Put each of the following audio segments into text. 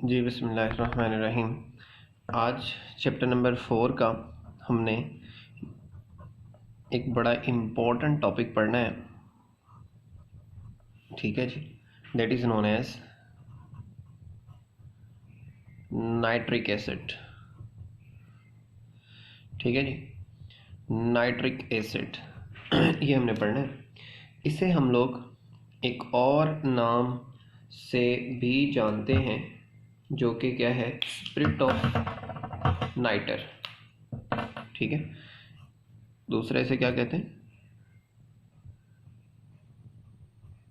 जी बिस्मिल्लाहिर्रहमानिर्रहीम। आज chapter number 4 का हमने एक बड़ा इम्पोर्टेंट टॉपिक पढ़ना है, ठीक है जी। That is known as nitric acid, ठीक है जी। नाइट्रिक एसिड ये हमने पढ़ना है। इसे हम लोग एक और नाम से भी जानते हैं जो कि क्या है, स्पिरिट ऑफ नाइटर, ठीक है। दूसरे से क्या कहते हैं,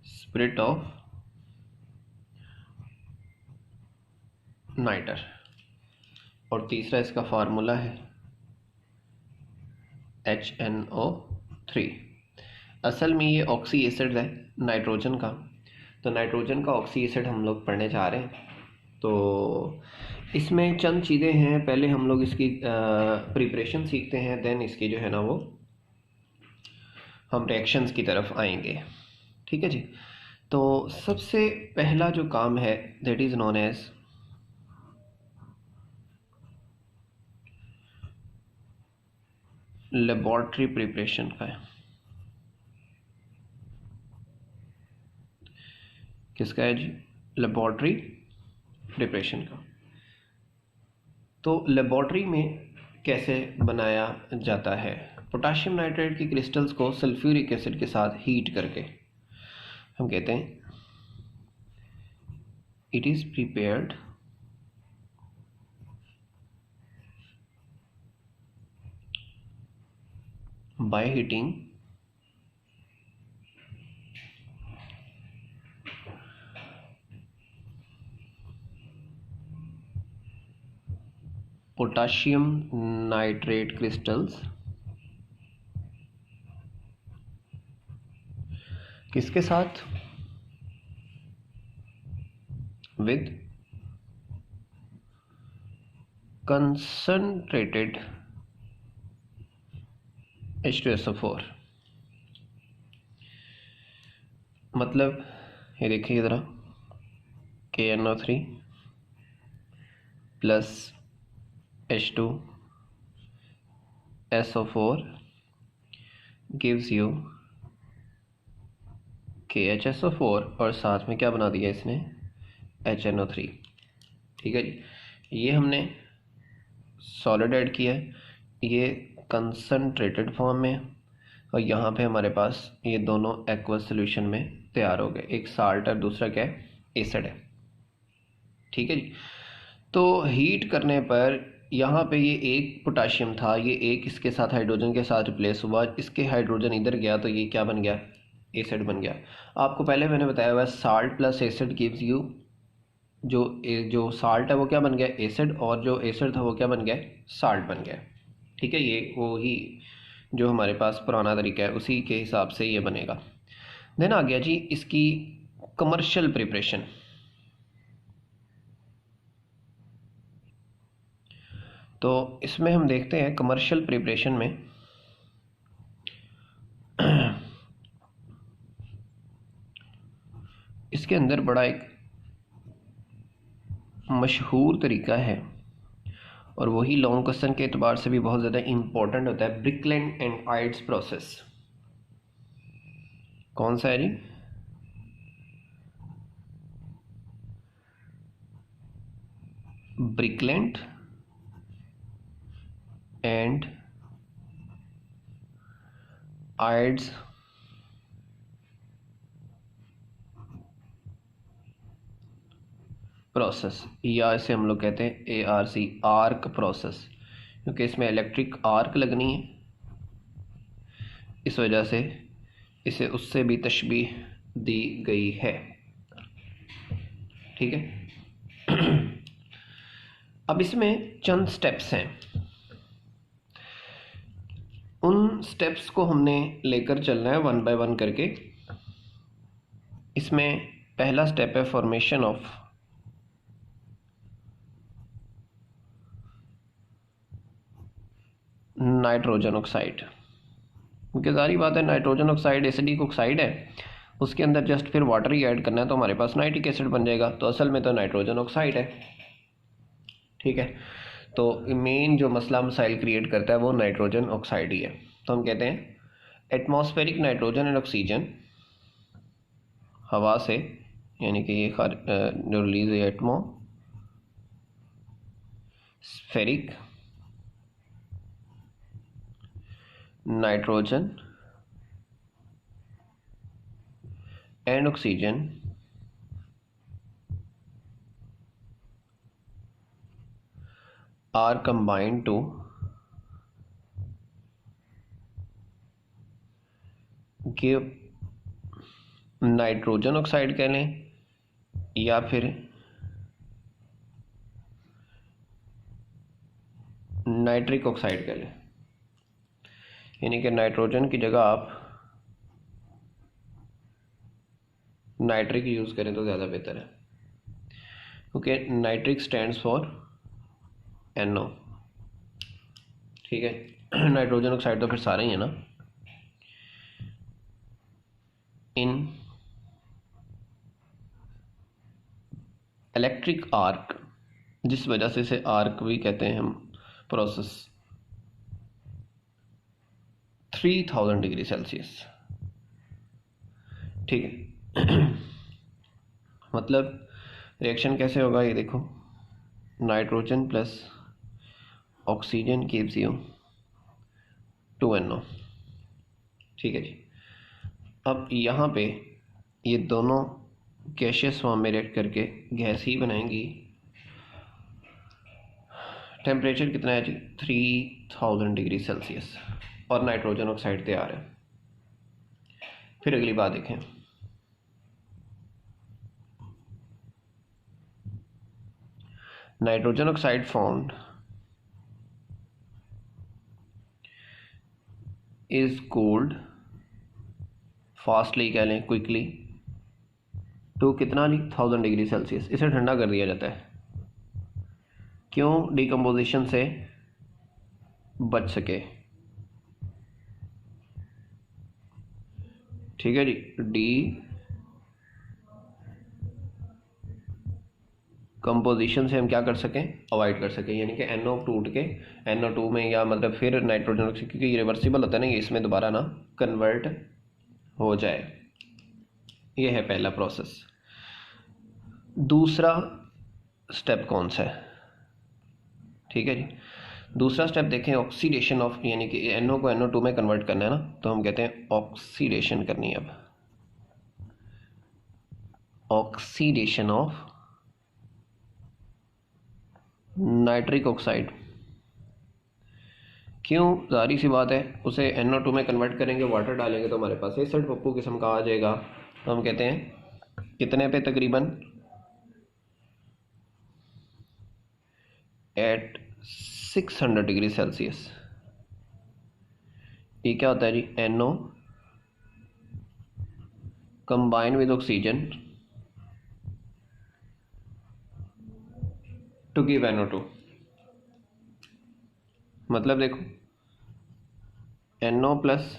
स्पिरिट ऑफ नाइटर। और तीसरा इसका फार्मूला है HNO3। असल में ये ऑक्सी एसिड है नाइट्रोजन का, तो नाइट्रोजन का ऑक्सी एसिड हम लोग पढ़ने जा रहे हैं। तो इसमें चंद चीज़ें हैं, पहले हम लोग इसकी प्रिपरेशन सीखते हैं, देन इसकी जो है ना वो हम रिएक्शंस की तरफ आएंगे, ठीक है जी। तो सबसे पहला जो काम है that is known as laboratory preparation का है। किसका है जी? लेबॉर्ट्री प्रिपरेशन का। तो लेबॉर्ट्री में कैसे बनाया जाता है? पोटाशियम नाइट्रेट की क्रिस्टल्स को सल्फ्यूरिक एसिड के साथ हीट करके हम कहते हैं it is prepared by heating potassium nitrate crystals किसके साथ? With concentrated H2SO4। मतलब ये देखिए ज़रा, KNO3 plus H2SO4 gives you KHSO4 और साथ में क्या बना दिया इसने? HNO3, ठीक है जी। ये हमने सॉलिड ऐड किया है, ये कंसंट्रेटेड फॉर्म में, और यहाँ पे हमारे पास ये दोनों एक्वस सोल्यूशन में तैयार हो गए। एक साल्ट और दूसरा क्या है? एसिड है, ठीक है जी। तो हीट करने पर यहाँ पे ये एक पोटाशियम था, ये एक इसके साथ हाइड्रोजन के साथ रिप्लेस हुआ, इसके हाइड्रोजन इधर गया तो ये क्या बन गया? एसिड बन गया। आपको पहले मैंने बताया हुआ salt plus acid gives you, जो साल्ट है वो क्या बन गया? एसिड, और जो एसिड था वो क्या बन गया? साल्ट बन गया, ठीक है। ये वो ही जो हमारे पास पुराना तरीका है उसी के हिसाब से ये बनेगा। देन आ गया जी इसकी कमर्शियल प्रिपरेशन। तो इसमें हम देखते हैं कमर्शियल प्रिपरेशन में इसके अंदर बड़ा एक मशहूर तरीका है, और वही लॉन्ग क्वेश्चन के एतबार से भी बहुत ज़्यादा इम्पोर्टेंट होता है, ब्रिकलैंड एंड आइड्स प्रोसेस। कौन सा है जी? ब्रिकलैंड एंड आइड्स प्रोसेस, या इसे हम लोग कहते हैं ARC, आर्क प्रोसेस, क्योंकि इसमें इलेक्ट्रिक आर्क लगनी है, इस वजह से इसे उससे भी तशबीह दी गई है, ठीक है। अब इसमें चंद स्टेप्स हैं, उन स्टेप्स को हमने लेकर चलना है वन बाय वन करके। इसमें पहला स्टेप है फॉर्मेशन ऑफ नाइट्रोजन ऑक्साइड, क्योंकि सारी बात है नाइट्रोजन ऑक्साइड एसिडिक ऑक्साइड है, उसके अंदर जस्ट फिर वाटर ही ऐड करना है तो हमारे पास नाइट्रिक एसिड बन जाएगा। तो असल में तो नाइट्रोजन ऑक्साइड है, ठीक है। तो मेन जो मसला मसाइल क्रिएट करता है वो नाइट्रोजन ऑक्साइड ही है। तो हम कहते हैं एटमॉस्फेरिक नाइट्रोजन एंड ऑक्सीजन, हवा से, यानी कि ये जो रिलीज है atmospheric nitrogen and oxygen are combined to give nitrogen oxide कह लें या फिर नाइट्रिक ऑक्साइड कह लें, यानी कि नाइट्रोजन की जगह आप नाइट्रिक यूज़ करें तो ज़्यादा बेहतर है, क्योंकि नाइट्रिक स्टैंड्स फॉर NO। ठीक है, नाइट्रोजन ऑक्साइड तो फिर सारे ही है ना। इन इलेक्ट्रिक आर्क, जिस वजह से इसे आर्क भी कहते हैं हम, प्रोसेस 3000 डिग्री सेल्सियस। ठीक है, मतलब रिएक्शन कैसे होगा ये देखो, nitrogen plus oxygen gives you 2NO। ठीक है जी। अब यहाँ पे ये दोनों गैसेस फॉर्म में रिएक्ट करके गैस ही बनाएंगी। टेम्परेचर कितना है जी, 3000 डिग्री सेल्सियस, और नाइट्रोजन ऑक्साइड तैयार है। फिर अगली बात देखें, nitrogen oxide formed is cooled fastly, कह लें क्विकली, तो कितना जी 1000 डिग्री सेल्सियस। इसे ठंडा कर दिया जाता है, क्यों, डिकम्पोजिशन से बच सके। ठीक है जी, डी कंपोजिशन से हम क्या कर सकें, अवॉइड कर सकें, यानी कि NO टूट के NO2 में, या मतलब फिर नाइट्रोजन ऑक्साइड, क्योंकि ये रिवर्सिबल होता है ना, ये इसमें दोबारा ना कन्वर्ट हो जाए। ये है पहला प्रोसेस। दूसरा स्टेप कौन सा है, ठीक है जी, दूसरा स्टेप देखें, ऑक्सीडेशन ऑफ, यानी कि NO को NO2 में कन्वर्ट करना है ना, तो हम कहते हैं ऑक्सीडेशन करनी है। अब ऑक्सीडेशन ऑफ नाइट्रिक ऑक्साइड, क्यों, जारी सी बात है, उसे NO2 में कन्वर्ट करेंगे, वाटर डालेंगे तो हमारे पास एसिड पप्पू किस्म का आ जाएगा। तो हम कहते हैं कितने पे, तकरीबन एट 600 डिग्री सेल्सियस। ये क्या होता है जी, NO combine with oxygen to give NO2। मतलब देखो, NO प्लस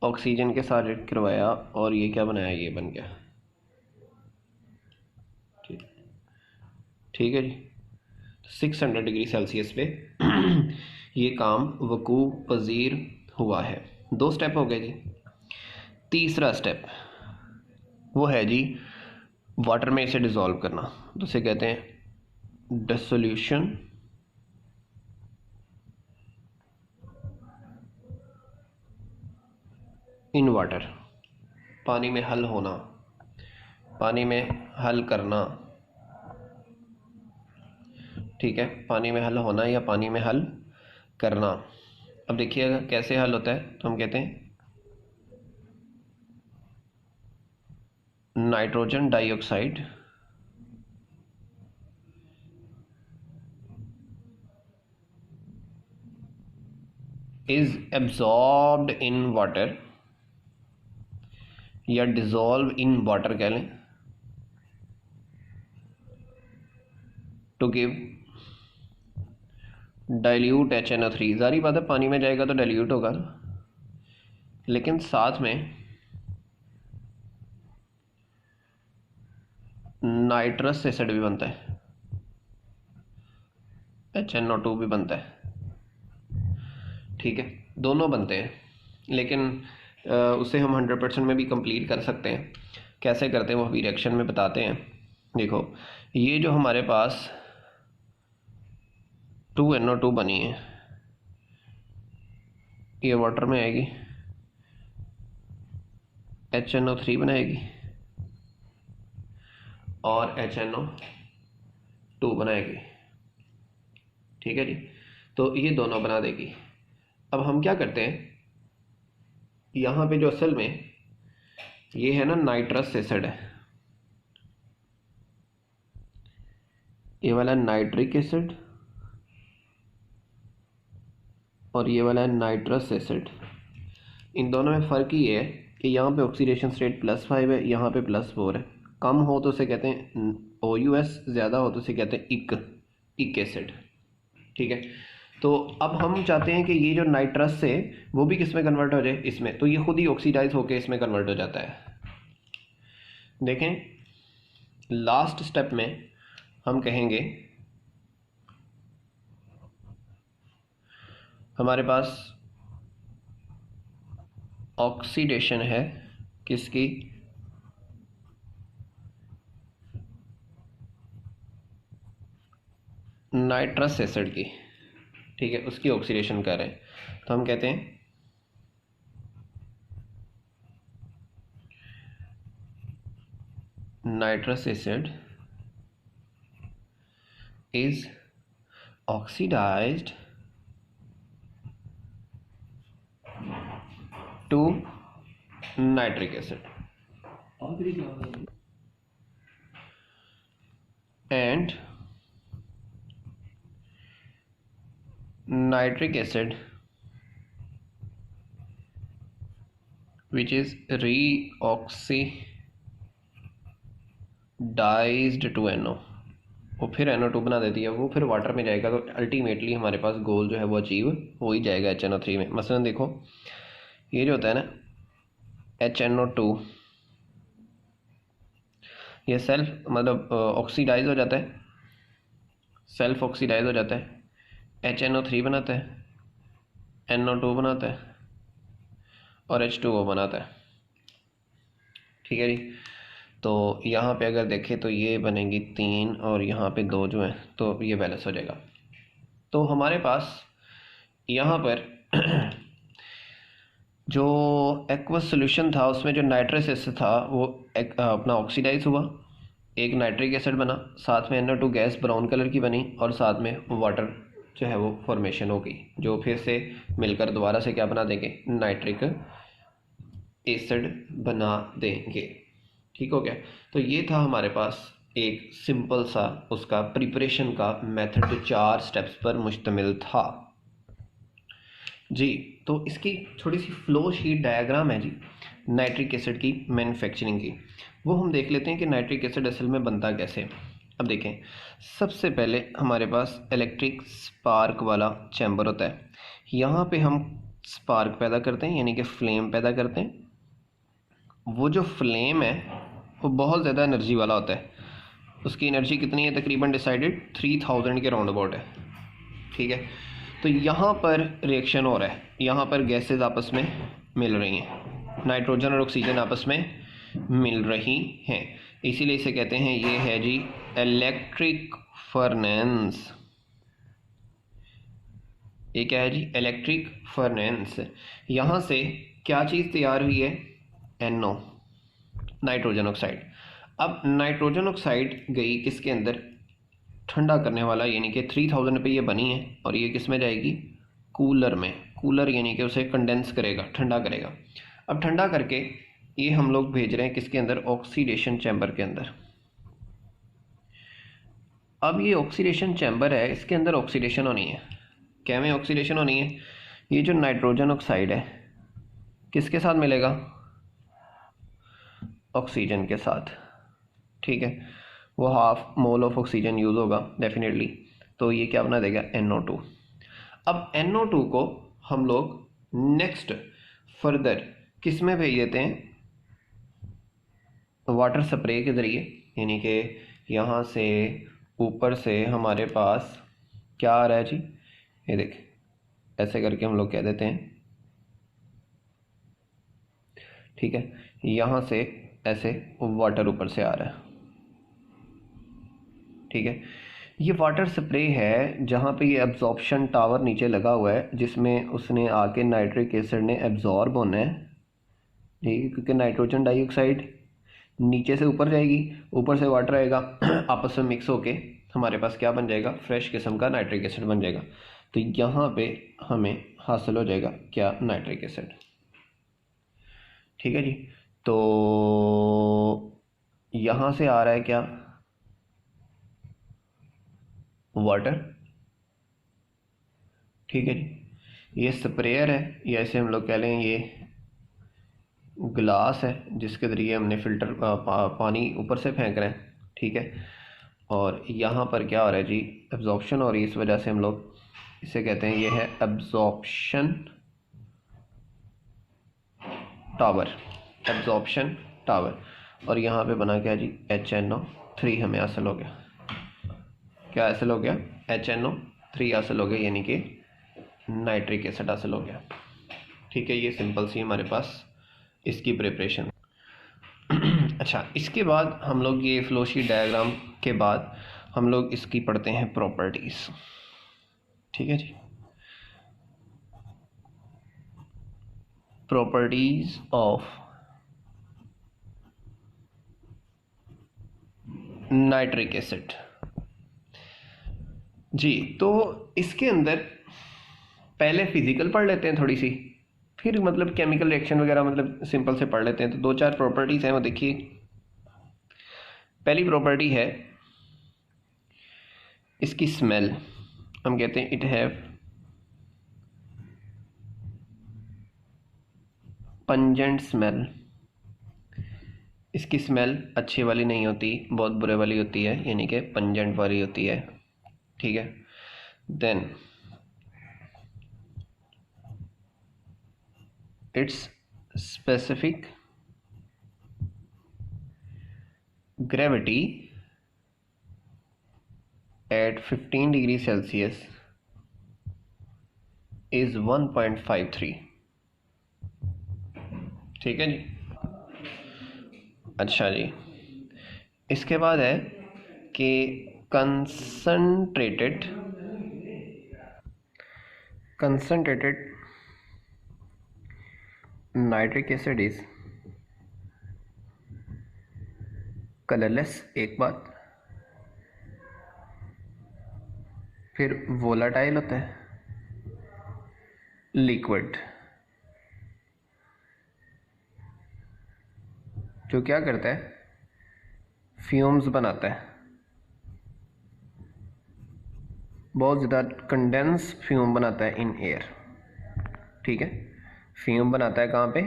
ऑक्सीजन के साथ रिएक्ट करवाया और ये क्या बनाया, ये बन गया। ठीक, ठीक है जी, 600 डिग्री सेल्सियस पे ये काम वकू पजीर हुआ है। दो स्टेप हो गए जी। तीसरा स्टेप वो है जी वाटर में इसे डिज़ोल्व करना, तो इसे कहते हैं डिसोल्यूशन इन वाटर। पानी में हल होना, पानी में हल करना, ठीक है, पानी में हल होना या पानी में हल करना। अब देखिएगा कैसे हल होता है, तो हम कहते हैं nitrogen dioxide is absorbed in water, या डिजोल्व इन वाटर कह लें, टू गिव डाइल्यूट HNO3। जारी बात है, पानी में जाएगा तो डाइल्यूट होगा, लेकिन साथ में नाइट्रस एसिड भी बनता है। HNO2 भी बनता है, ठीक है, दोनों बनते हैं, लेकिन उसे हम 100% में भी कंप्लीट कर सकते हैं। कैसे करते हैं वो अभी रिएक्शन में बताते हैं। देखो ये जो हमारे पास 2NO2 बनी है, ये वाटर में आएगी, HNO3 बनाएगी और HNO2 बनाएगी, ठीक है जी। तो ये दोनों बना देगी। अब हम क्या करते हैं, यहाँ पे जो असल में ये है ना नाइट्रस एसिड है, ये वाला नाइट्रिक एसिड और ये वाला है नाइट्रस एसिड। इन दोनों में फ़र्क ये है कि यहाँ पे ऑक्सीडेशन स्टेट +5 है, यहाँ पे +4 है। कम हो तो उसे कहते हैं OUS, ज़्यादा हो तो उसे कहते हैं इक एसिड, ठीक है। तो अब हम चाहते हैं कि ये जो नाइट्रस है वो भी किस में कन्वर्ट हो जाए, इसमें, तो ये खुद ही ऑक्सीडाइज होकर इसमें कन्वर्ट हो जाता है। देखें लास्ट स्टेप में हम कहेंगे हमारे पास ऑक्सीडेशन है किसकी, नाइट्रस एसिड की, ठीक है, उसकी ऑक्सीडेशन कर रहे हैं। तो हम कहते हैं nitrous acid is oxidised to nitric acid and nitric acid which is reoxidized to NO, वो फिर NO2 बना देती है, वो फिर वाटर में जाएगा, तो अल्टीमेटली हमारे पास गोल जो है वो अचीव हो ही जाएगा HNO3 में। मसलन देखो ये जो होता है ना HNO2, ये सेल्फ मतलब ऑक्सीडाइज हो जाता है, सेल्फ ऑक्सीडाइज हो जाता है, HNO3 बनाता है, NO2 बनाता है और H2O बनाता है, ठीक है जी। तो यहाँ पे अगर देखें तो ये बनेंगी 3 और यहाँ पे 2 जो हैं, तो ये बैलेंस हो जाएगा। तो हमारे पास यहाँ पर जो एक्वस सोल्यूशन था उसमें जो नाइट्रस एसिड था वो अपना ऑक्सीडाइज हुआ, एक नाइट्रिक एसिड बना, साथ में NO2 गैस ब्राउन कलर की बनी और साथ में वाटर जो है वो फॉर्मेशन हो गई, जो फिर से मिलकर दोबारा से क्या बना देंगे, नाइट्रिक एसिड बना देंगे, ठीक हो गया। तो ये था हमारे पास एक सिंपल सा उसका प्रिपरेशन का मेथड जो 4 स्टेप्स पर मुश्तमिल था जी। तो इसकी थोड़ी सी फ्लो शीट डायग्राम है जी नाइट्रिक एसिड की मैन्युफैक्चरिंग की, वो हम देख लेते हैं कि नाइट्रिक एसिड असल में बनता कैसे। अब देखें सबसे पहले हमारे पास इलेक्ट्रिक स्पार्क वाला चैम्बर होता है, यहाँ पे हम स्पार्क पैदा करते हैं यानी कि फ्लेम पैदा करते हैं। वो जो फ्लेम है वो बहुत ज़्यादा एनर्जी वाला होता है, उसकी एनर्जी कितनी है तकरीबन डिसाइडेड 3000 के राउंड अबाउट है, ठीक है। तो यहाँ पर रिएक्शन हो रहा है, यहाँ पर गैसेस आपस में मिल रही हैं, नाइट्रोजन और ऑक्सीजन आपस में मिल रही हैं, इसीलिए इसे कहते हैं ये है जी इलेक्ट्रिक फर्नेंस। ये क्या है जी, इलेक्ट्रिक फर्नेंस। यहाँ से क्या चीज़ तैयार हुई है, NO, नाइट्रोजन ऑक्साइड। अब नाइट्रोजन ऑक्साइड गई किसके अंदर, ठंडा करने वाला, यानी कि 3000 पे ये बनी है और ये किस में जाएगी, कूलर में। कूलर यानी कि उसे कंडेंस करेगा, ठंडा करेगा। अब ठंडा करके ये हम लोग भेज रहे हैं किसके अंदर, ऑक्सीडेशन चैम्बर के अंदर। अब ये ऑक्सीडेशन चैम्बर है, इसके अंदर ऑक्सीडेशन होनी है, क्या में ऑक्सीडेशन होनी है, ये जो नाइट्रोजन ऑक्साइड है किसके साथ मिलेगा, ऑक्सीजन के साथ, ठीक है। वो half mole of oxygen use होगा डेफिनेटली, तो ये क्या बना देगा, NO2। अब NO2 को हम लोग नेक्स्ट फर्दर किस में भेज देते हैं, वाटर स्प्रे के ज़रिए, यानी कि यहाँ से ऊपर से हमारे पास क्या आ रहा है जी, ये देखिए ऐसे करके हम लोग कह देते हैं, ठीक है। यहाँ से ऐसे वाटर ऊपर से आ रहा है, ठीक है। ये वाटर स्प्रे है जहाँ पे ये एब्जॉर्प्शन टावर नीचे लगा हुआ है, जिसमें उसने आके नाइट्रिक एसिड ने एब्जॉर्ब होना है, ठीक है, क्योंकि नाइट्रोजन डाइऑक्साइड नीचे से ऊपर जाएगी, ऊपर से वाटर आएगा, आपस में मिक्स होके हमारे पास क्या बन जाएगा, फ्रेश किस्म का नाइट्रिक एसिड बन जाएगा। तो यहाँ पे हमें हासिल हो जाएगा क्या, नाइट्रिक एसिड, ठीक है जी। तो यहाँ से आ रहा है क्या, वाटर, ठीक है जी। ये स्प्रेयर है, या ऐसे हम लोग कह लें ये ग्लास है जिसके ज़रिए हमने फ़िल्टर पानी ऊपर से फेंक रहे हैं, ठीक है। और यहाँ पर क्या हो रहा है जी, एब्जॉर्प्शन, और इस वजह से हम लोग इसे कहते हैं, ये है एब्जॉर्प्शन टावर, एब्जॉर्प्शन टावर। और यहाँ पे बना क्या जी, HNO3 हमें हासिल हो गया, क्या हासिल हो गया, HNO3 हासिल हो गया, यानी कि नाइट्रिक एसिड हासिल हो गया, ठीक है। ये सिंपल सी हमारे पास इसकी प्रिपरेशन। अच्छा, इसके बाद हम लोग ये फ्लो शीट डायग्राम के बाद हम लोग इसकी पढ़ते हैं प्रॉपर्टीज़, ठीक है जी। प्रॉपर्टीज ऑफ नाइट्रिक एसिड जी। तो इसके अंदर पहले फिजिकल पढ़ लेते हैं थोड़ी सी, फिर मतलब केमिकल रिएक्शन वगैरह मतलब सिंपल से पढ़ लेते हैं। तो दो चार प्रॉपर्टीज हैं वो देखिए। पहली प्रॉपर्टी है इसकी स्मेल, हम कहते हैं इट हैव पंजेंट स्मेल। इसकी स्मेल अच्छी वाली नहीं होती, बहुत बुरे वाली होती है, यानी कि पंजेंट वाली होती है, ठीक है। Then its specific gravity at 15 degree Celsius is 1.53, ठीक है जी। अच्छा जी, इसके बाद है कि concentrated nitric acid is colourless, एक बात, फिर वोलाटाइल होता है, लिक्विड, जो क्या करता है, फ्यूम्स बनाता है, बहुत ज़्यादा कंडेंस फ्यूम बनाता है इन एयर, ठीक है। फ्यूम बनाता है कहाँ पे,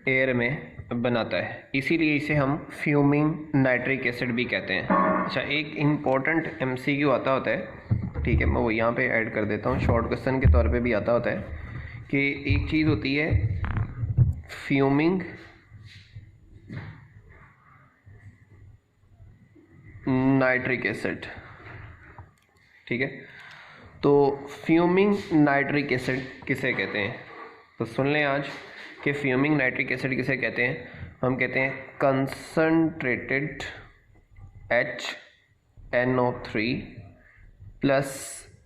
एयर में बनाता है, इसीलिए इसे हम फ्यूमिंग नाइट्रिक एसिड भी कहते हैं। अच्छा, एक इम्पोर्टेंट MCQ आता होता है, ठीक है, मैं वो यहाँ पे ऐड कर देता हूँ, शॉर्ट क्वेश्चन के तौर पे भी आता होता है कि एक चीज़ होती है फ्यूमिंग नाइट्रिक एसिड, ठीक है। तो फ्यूमिंग नाइट्रिक एसिड किसे कहते हैं, तो सुन लें आज कि फ्यूमिंग नाइट्रिक एसिड किसे कहते हैं। हम कहते हैं कंसंट्रेटेड HNO3 प्लस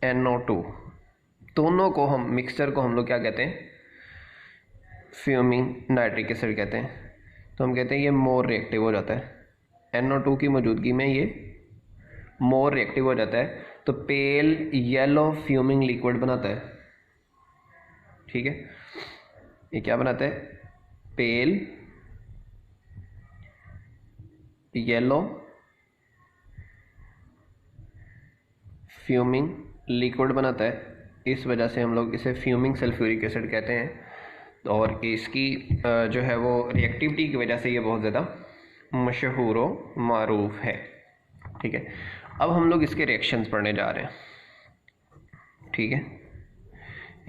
NO2, दोनों को हम मिक्सचर को हम लोग क्या कहते हैं, फ्यूमिंग नाइट्रिक एसिड कहते हैं। तो हम कहते हैं ये मोर रिएक्टिव हो जाता है, NO2 की मौजूदगी में ये मोर रिएक्टिव हो जाता है, तो पेल येलो फ्यूमिंग लिक्विड बनाता है, ठीक है। ये क्या बनाता है, पेल येलो फ्यूमिंग लिक्विड बनाता है, इस वजह से हम लोग इसे फ्यूमिंग सल्फ्यूरिक एसिड कहते हैं। और इसकी जो है वो रिएक्टिविटी की वजह से ये बहुत ज़्यादा मशहूर व मारूफ है, ठीक है। अब हम लोग इसके रिएक्शंस पढ़ने जा रहे हैं, ठीक है,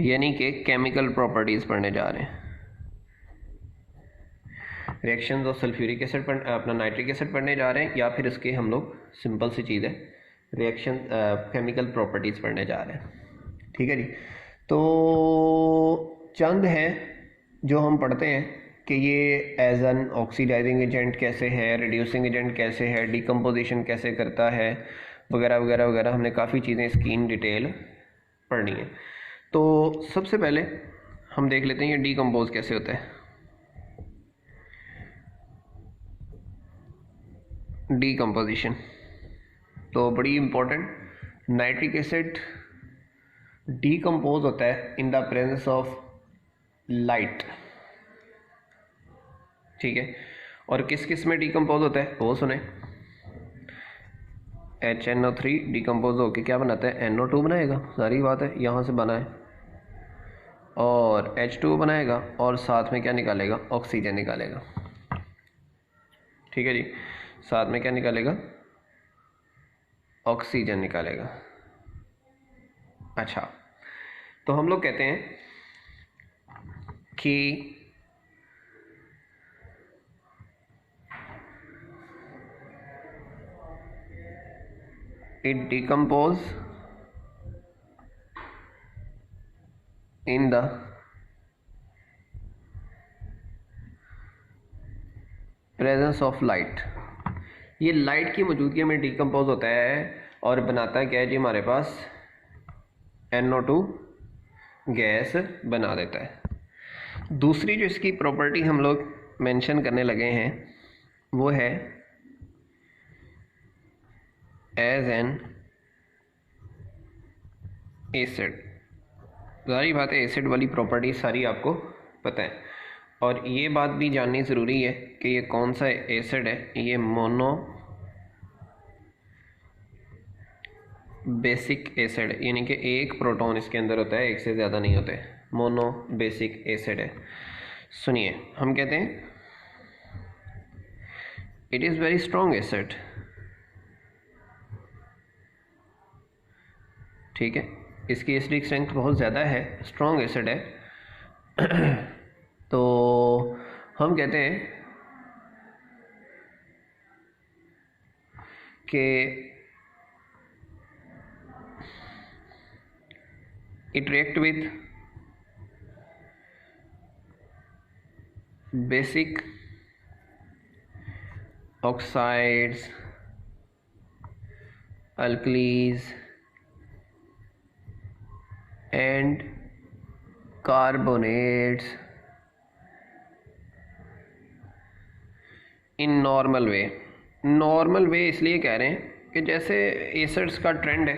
यानी कि केमिकल प्रॉपर्टीज़ पढ़ने जा रहे हैं। रिएक्शंस ऑफ सल्फ्यूरिक एसिड अपना नाइट्रिक एसिड पढ़ने जा रहे हैं, या फिर इसके हम लोग सिंपल सी चीज़ है रिएक्शन केमिकल प्रॉपर्टीज़ पढ़ने जा रहे हैं। ठीक है जी। तो चंद है जो हम पढ़ते हैं कि ये एज एन ऑक्सीडाइजिंग एजेंट कैसे है, रिड्यूसिंग एजेंट कैसे है, डिकम्पोजिशन कैसे करता है, वगैरह वगैरह वगैरह। हमने काफ़ी चीज़ें इसकी इन डिटेल पढ़नी है। तो सबसे पहले हम देख लेते हैं ये डिकम्पोज कैसे होता है। डिकम्पोजिशन तो बड़ी इंपॉर्टेंट, नाइट्रिक एसिड डिकम्पोज होता है in the presence of light. ठीक है, और किस किस में डिकम्पोज होता है वो सुने। HNO3 डिकम्पोज होकर क्या बनाता है, NO2 बनाएगा, सारी बात है, यहाँ से बना है, और H2O बनाएगा, और साथ में क्या निकालेगा, ऑक्सीजन निकालेगा। ठीक है जी, साथ में क्या निकालेगा, ऑक्सीजन निकालेगा। अच्छा, तो हम लोग कहते हैं कि it decompose in the presence of light। ये लाइट की मौजूदगी में डिकम्पोज होता है और बनाता है क्या है जी, हमारे पास NO2 गैस बना देता है। दूसरी जो इसकी प्रॉपर्टी हम लोग मेंशन करने लगे हैं वो है एज एन एसिड। सारी बात है, एसिड वाली प्रॉपर्टी सारी आपको पता है, और ये बात भी जाननी ज़रूरी है कि ये कौन सा एसिड है। ये मोनो बेसिक एसिड, यानी कि एक प्रोटॉन इसके अंदर होता है, एक से ज़्यादा नहीं होते, मोनो बेसिक एसिड है। सुनिए, हम कहते हैं it is very strong acid. ठीक है, इसकी एसिडिक स्ट्रेंथ बहुत ज़्यादा है, स्ट्रॉन्ग एसिड है। तो हम कहते हैं कि it react with basic oxides, alkalis and carbonates in normal way. Normal way इसलिए कह रहे हैं कि जैसे एसिड्स का ट्रेंड है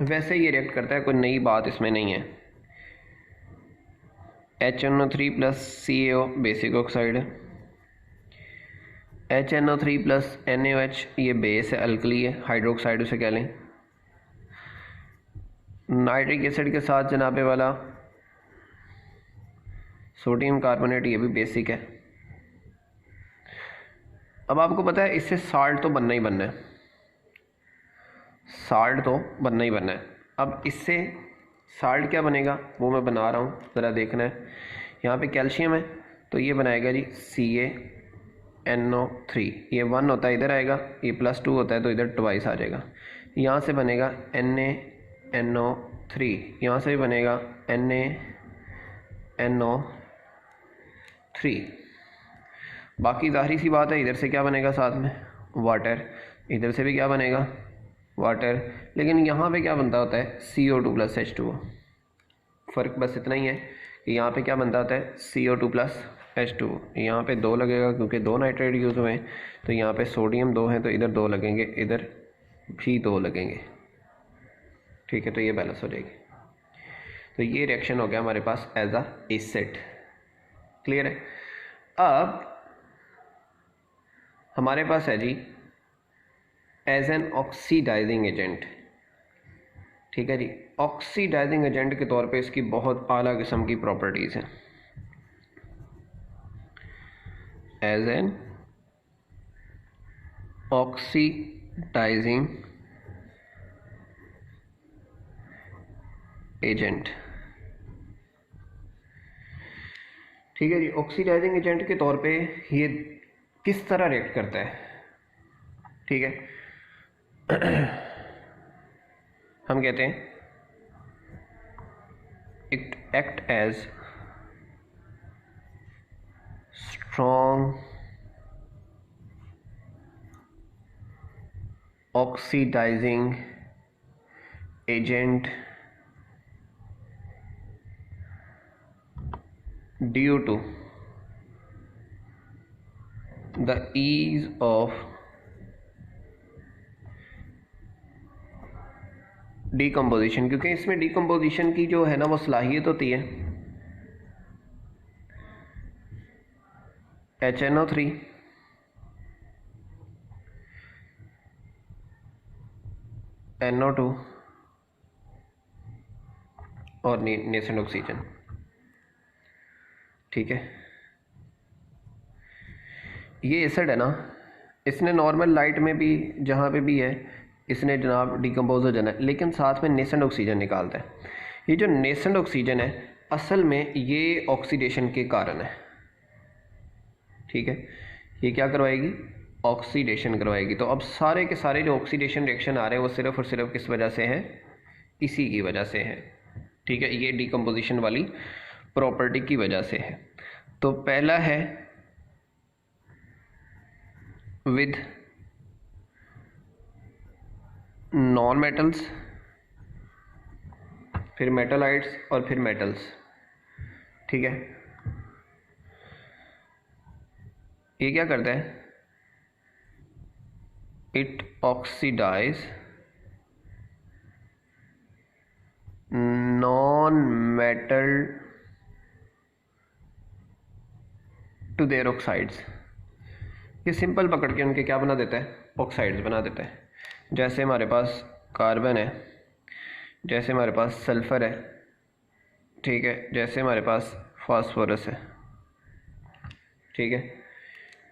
वैसे ये रिएक्ट करता है, कोई नई बात इसमें नहीं है। HNO3 plus CaO basic oxide है, HNO3 प्लस NaOH ये बेस है, अल्कली है, हाइड्रोक्साइड उसे कह लें। नाइट्रिक एसिड के साथ जनाबे वाला सोडियम कार्बोनेट ये भी बेसिक है। अब आपको पता है इससे साल्ट तो बनना ही बनना है, साल्ट तो बनना ही बनना है। अब इससे साल्ट क्या बनेगा वो मैं बना रहा हूँ, ज़रा देखना है। यहाँ पे कैल्शियम है तो ये बनाएगा जी CaNO3, ये 1 होता है इधर आएगा, ये +2 होता है तो इधर ट्वाइस आ जाएगा। यहाँ से बनेगा NaNO3, यहाँ से भी बनेगा NaNO3। बाकी ज़ाहिर सी बात है इधर से क्या बनेगा साथ में, वाटर, इधर से भी क्या बनेगा, वाटर, लेकिन यहाँ पे क्या बनता होता है CO2 प्लस H2O। फ़र्क बस इतना ही है कि यहाँ पे क्या बनता होता है CO2 प्लस H2O। यहाँ पे 2 लगेगा क्योंकि 2 नाइट्रेट यूज़ हुए हैं, तो यहाँ पे सोडियम 2 है तो इधर 2 लगेंगे, इधर भी 2 लगेंगे। ठीक है, तो ये बैलेंस हो जाएगी। तो ये रिएक्शन हो गया हमारे पास एज अ एसिड। क्लियर है। अब हमारे पास है जी एज एन ऑक्सीडाइजिंग एजेंट। ठीक है जी, ऑक्सीडाइजिंग एजेंट के तौर पे इसकी बहुत आला किस्म की प्रॉपर्टीज़ हैं। As an oxidising agent. ठीक है जी, ऑक्सीडाइजिंग एजेंट के तौर पे ये किस तरह रिएक्ट करता है। ठीक है, हम कहते हैं it act as strong oxidising agent due to the ease of decomposition, क्योंकि इसमें डीकम्पोजिशन की जो है ना वो सलाहियत होती है HNO3 NO2 और नेसेंट ऑक्सीजन। ठीक है, ये एसिड है ना, इसने नॉर्मल लाइट में भी जहाँ पे भी है इसने जनाब डिकम्पोज हो जाना है, लेकिन साथ में नेसेंट ऑक्सीजन निकालता है। ये जो नेसेंट ऑक्सीजन है असल में ये ऑक्सीडेशन के कारण है। ठीक है, ये क्या करवाएगी, ऑक्सीडेशन करवाएगी। तो अब सारे के सारे जो ऑक्सीडेशन रिएक्शन आ रहे हैं वो सिर्फ और सिर्फ किस वजह से हैं, इसी की वजह से है। ठीक है, ये डिकम्पोजिशन वाली प्रॉपर्टी की वजह से है। तो पहला है विद नॉन मेटल्स, फिर मेटलाइट्स और फिर मेटल्स। ठीक है, ये क्या करता है, it oxidise non metal to their oxides. ये सिंपल पकड़ के उनके क्या बना देता है, ऑक्साइड्स बना देता है। जैसे हमारे पास कार्बन है, जैसे हमारे पास सल्फ़र है, ठीक है, जैसे हमारे पास फास्फोरस है। ठीक है,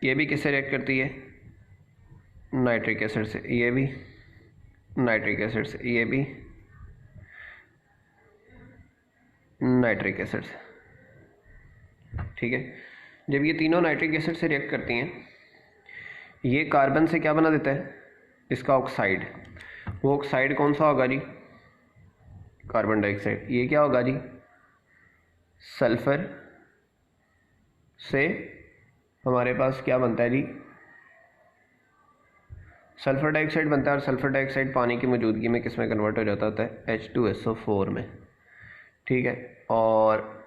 ये भी किससे रिएक्ट करती है, नाइट्रिक एसिड से, ये भी नाइट्रिक एसिड से, ये भी नाइट्रिक एसिड से। ठीक है, जब ये तीनों नाइट्रिक एसिड से रिएक्ट करती हैं, ये कार्बन से क्या बना देता है, इसका ऑक्साइड। वो ऑक्साइड कौन सा होगा जी, कार्बन डाइऑक्साइड। ये क्या होगा जी, सल्फर से हमारे पास क्या बनता है जी, सल्फर डाइऑक्साइड बनता है। और सल्फर डाइऑक्साइड पानी की मौजूदगी में किस में कन्वर्ट हो जाता होता है, H2SO4 में। ठीक है, और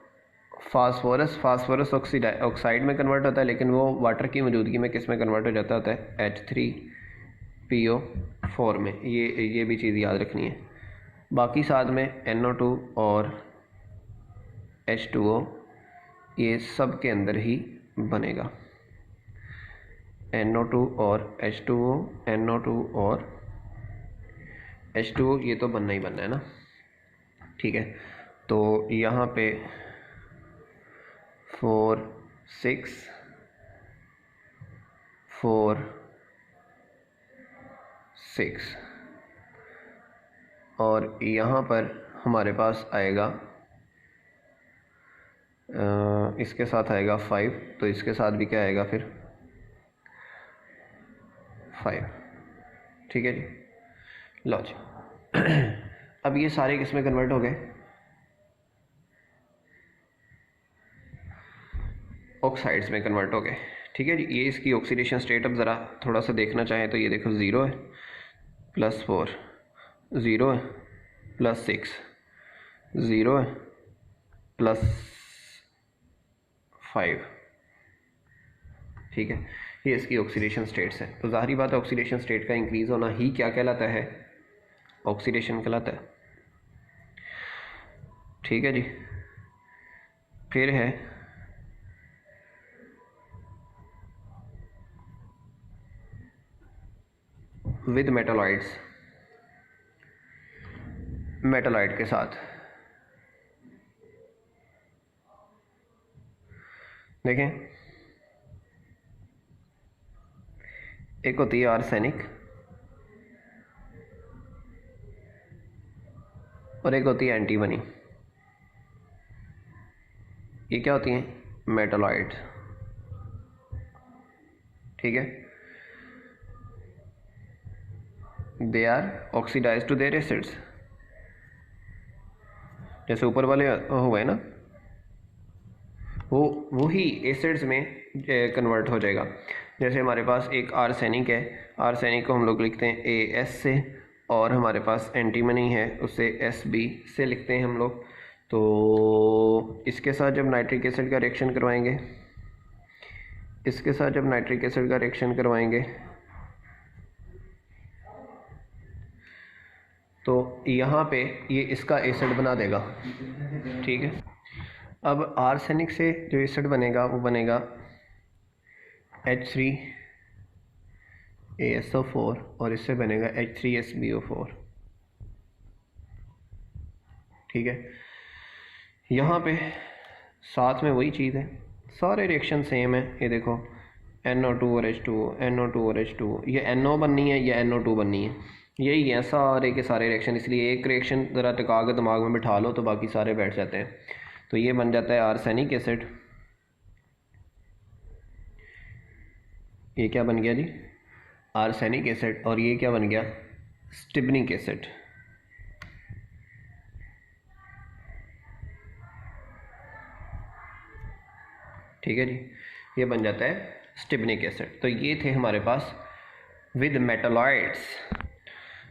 फास्फोरस ऑक्साइड में कन्वर्ट होता है, लेकिन वो वाटर की मौजूदगी में किस में कन्वर्ट हो जाता होता है, H3PO4 में। ये भी चीज़ याद रखनी है। बाकी साथ में NO2 और H2O ये सब के अंदर ही बनेगा, NO2 और H2O, NO2 और H2O, ये तो बनना ही बनना है ना। ठीक है, तो यहाँ पे 4 6 4 6 और यहाँ पर हमारे पास आएगा इसके साथ आएगा 5, तो इसके साथ भी क्या आएगा फिर 5। ठीक है जी, लो जी अब ये सारे किस में कन्वर्ट हो गए, ऑक्साइड्स में कन्वर्ट हो गए। ठीक है जी, ये इसकी ऑक्सीडेशन स्टेट अब ज़रा थोड़ा सा देखना चाहें तो ये देखो 0 है, +4, 0 है, +6, 0 है, +5। ठीक है, ये इसकी ऑक्सीडेशन स्टेट्स है। तो ज़ाहिरी बात है ऑक्सीडेशन स्टेट का इंक्रीज़ होना ही क्या कहलाता है, ऑक्सीडेशन कहलाता है। ठीक है जी, फिर है विद मेटालॉइड्स, मेटालॉइड के साथ। देखें, एक होती है आर्सेनिक और एक होती है एंटीमनी। ये क्या होती हैं, मेटालॉइड। ठीक है, they are oxidise to their acids. जैसे ऊपर वाले हुए ना, वो ही एसिड्स में कन्वर्ट हो जाएगा। जैसे हमारे पास एक आर्सेनिक है, आर्सेनिक को हम लोग लिखते हैं AS से, और हमारे पास एंटीमनी है उसे SB से लिखते हैं हम लोग। तो इसके साथ जब नाइट्रिक एसिड का रिएक्शन करवाएंगे, इसके साथ जब नाइट्रिक एसिड का रिएक्शन करवाएंगे तो यहाँ पे ये इसका एसिड बना देगा, ठीक है। अब आर्सेनिक से जो एसिड बनेगा वो बनेगा H3ASO4 और इससे बनेगा H3SbO4, ठीक है। यहाँ पे साथ में वही चीज़ है, सारे रिएक्शन सेम है। ये देखो NO2 और H2, NO2 और H2, ये NO बननी है, ये NO2 बननी है, यही है सारे के सारे रिएक्शन। इसलिए एक रिएक्शन ज़रा टिका के दिमाग में बिठा लो तो बाकी सारे बैठ जाते हैं। तो ये बन जाता है आर्सेनिक एसिड। ये क्या बन गया जी? Arsenic acid. और ये क्या बन गया? स्टिबनिक एसिड। ठीक है जी, ये बन जाता है स्टिबनिक एसिड। तो ये थे हमारे पास विद मेटालॉइड्स।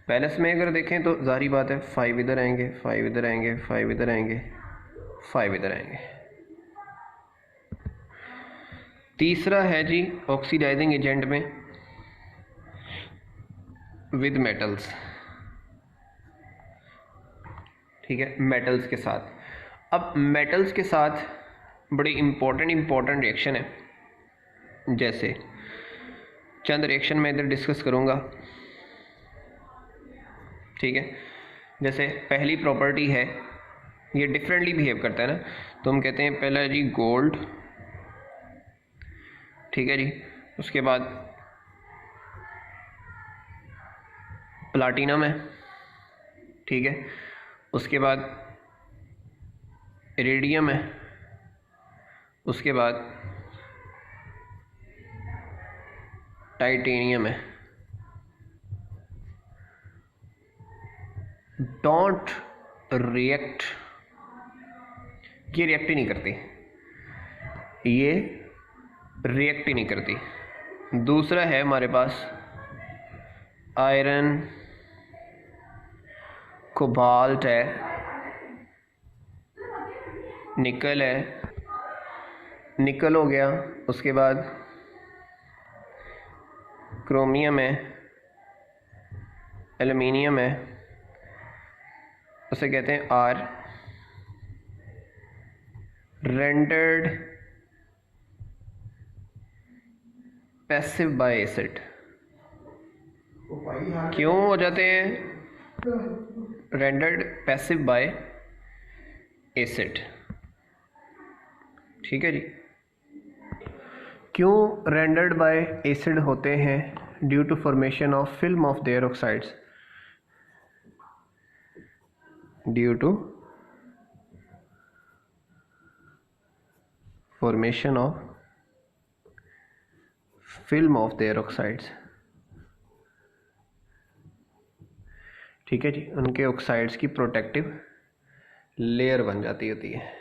बैलेंस में अगर देखें तो जारी बात है, 5 इधर आएंगे, 5 इधर आएंगे, 5 इधर आएंगे, 5 इधर आएंगे। तीसरा है जी ऑक्सीडाइजिंग एजेंट में विद मेटल्स, ठीक है, मेटल्स के साथ। अब मेटल्स के साथ बड़ी इम्पोर्टेंट रिएक्शन है। जैसे चंद रिएक्शन मैं इधर डिस्कस करूँगा, ठीक है। जैसे पहली प्रॉपर्टी है, ये डिफरेंटली बिहेव करता है ना, तो हम कहते हैं पहला जी गोल्ड, ठीक है जी, उसके बाद प्लाटिनम है, ठीक है, उसके बाद इरिडियम है, उसके बाद टाइटेनियम है। डोंट रिएक्ट, ये रिएक्ट ही नहीं करती, ये रिएक्ट ही नहीं करती। दूसरा है हमारे पास आयरन, कोबाल्ट है, निकल है, निकल हो गया, उसके बाद क्रोमियम है, एल्युमिनियम है, उसे कहते हैं are. Rendered passive by acid. क्यों हो जाते हैं रेंडर्ड पैसिव बाय एसिड? ठीक है जी, क्यों रेंडर्ड बाय एसिड होते हैं? Due to formation of film of their oxides, due to formation of film of their oxides. ठीक है जी, उनके ऑक्साइड्स की प्रोटेक्टिव लेयर बन जाती होती है।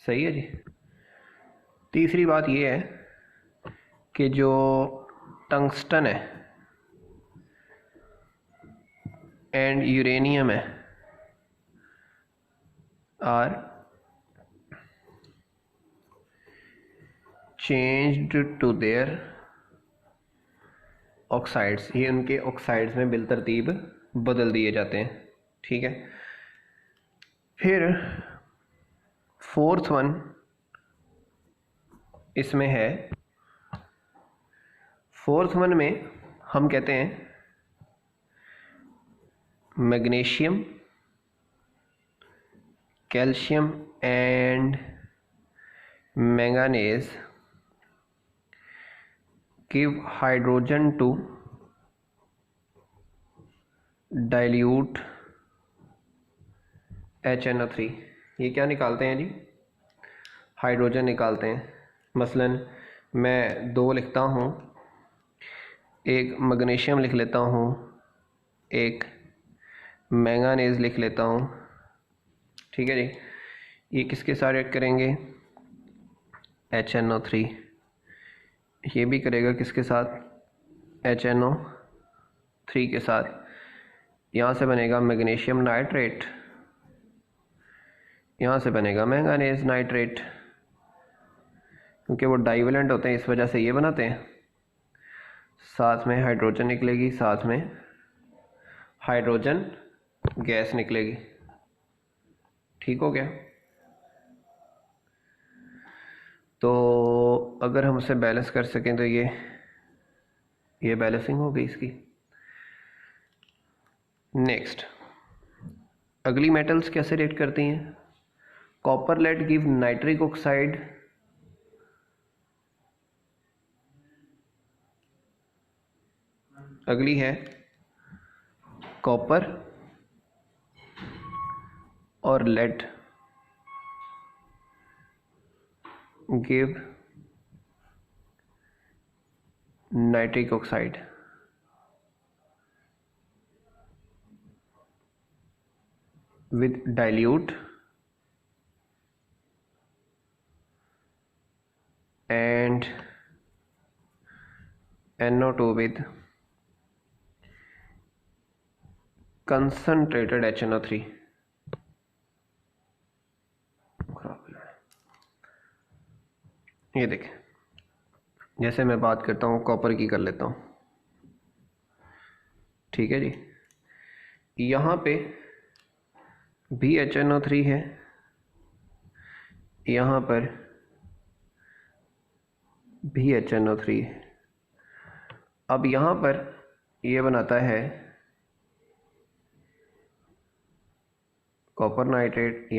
सही है जी। तीसरी बात ये है कि जो टंगस्टन है एंड यूरेनियम है are changed to their oxides, ये उनके ऑक्साइड्स में बिलतरतीब बदल दिए जाते हैं। ठीक है, फिर फोर्थ वन इसमें है, फोर्थ वन में हम कहते हैं magnesium, calcium and manganese give hydrogen to dilute HNO3। ये क्या निकालते हैं जी? हाइड्रोजन निकालते हैं। मसलन मैं 2 लिखता हूँ, एक मैग्नीशियम लिख लेता हूँ, एक मैंगानीज लिख लेता हूँ, ठीक है जी। ये किसके साथ रिएक्ट करेंगे, HNO3। ये भी करेगा किसके साथ, HNO3 के साथ। यहाँ से बनेगा मैग्नीशियम नाइट्रेट, यहाँ से बनेगा मैंगानीज नाइट्रेट, क्योंकि वो डाइवेलेंट होते हैं इस वजह से ये बनाते हैं। साथ में हाइड्रोजन निकलेगी, साथ में हाइड्रोजन गैस निकलेगी। ठीक हो गया। तो अगर हम उसे बैलेंस कर सकें तो ये बैलेंसिंग हो गई इसकी। नेक्स्ट, अगली मेटल्स कैसे रिएक्ट करती हैं। Copper lead give nitric oxide, अगली है कॉपर और lead give nitric oxide. with dilute and NO2 with concentrated HNO3। ये देखें, जैसे मैं बात करता हूँ कॉपर की कर लेता हूँ, ठीक है जी। यहाँ पे भी HNO3 है, यहाँ पर भी HNO3 है। अब यहाँ पर ये बनाता है कॉपर नाइट्रेट।